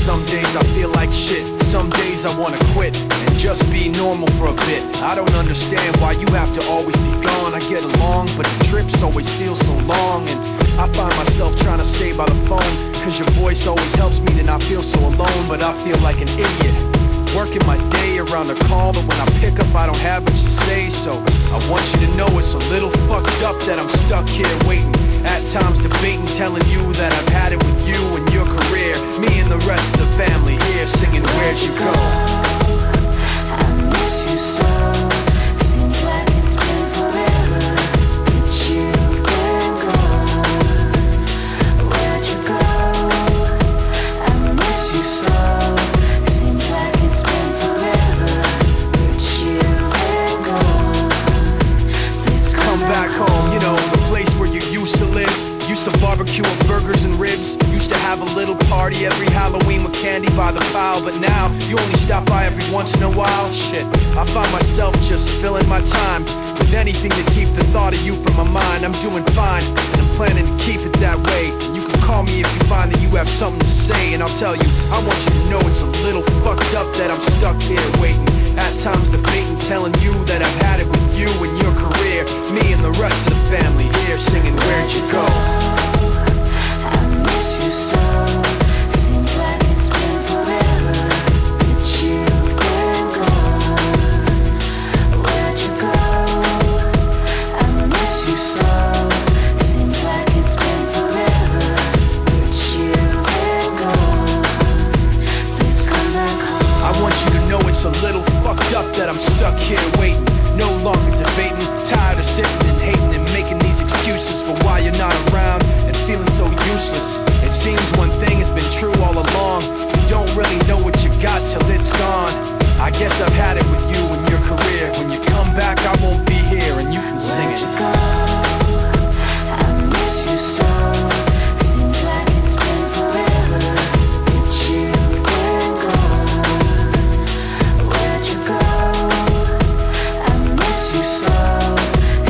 Some days I feel like shit, some days I wanna quit and just be normal for a bit. I don't understand why you have to always be gone. I get along, but the trips always feel so long. And I find myself trying to stay by the phone, cause your voice always helps me to not feel so alone. But I feel like an idiot, working my day around the call, but when I pick up I don't have much to say. So I want you to know it's a little fucked up that I'm stuck here waiting, at times debating, telling you that I've had it with you and your career. Me and the rest of the family here singing Where'd You Go? I miss you so. Seems like it's been forever that you've been gone. Where'd you go? I miss you so. Seems like it's been forever that you've been gone. Please come Back home, you know, the place where you used to live. Used to barbecue with burgers and ribs. Used to have a little party every Halloween with candy by the pile. But now, you only stop by every once in a while. Shit, I find myself just filling my time with anything to keep the thought of you from my mind. I'm doing fine, and I'm planning to keep it that way. You can call me if you find that you have something to say, and I'll tell you, I want you to know it's a little fucked up that I'm stuck here waiting, at times debating, telling you that I've had it with you and your career. Me and the rest of the family here singing Where'd You Go? I miss you so. Seems like it's been forever that you've been gone. Where'd you go? I miss you so. Seems like it's been forever that you've been gone. Please come back home. I want you to know it's a little fucked up that I'm stuck here waiting, no longer debating, tired of sitting and hating and making these excuses for why you're not around and feeling so useless. It seems one thing has been true all along, you don't really know what you got till it's gone. I guess I've had it with you and your career. When you come back I won't be here and you can sing Where'd it. you go? I miss you so. Seems like it's been forever that you've been gone. Where'd you go? I miss you so.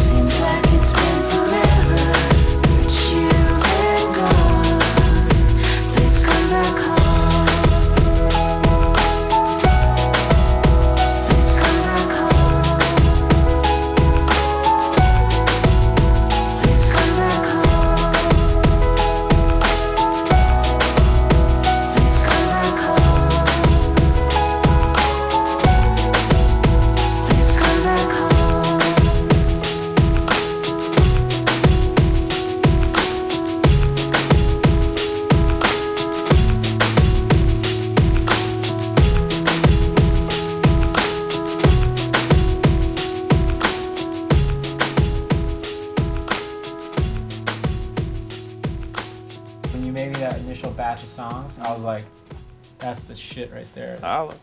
Seems like it's been forever that you've been gone. Please come back home. Please come back home. Please come back home. Please come back home. Please come back home. When you made me that initial batch of songs, I was like, that's the shit right there. Holla.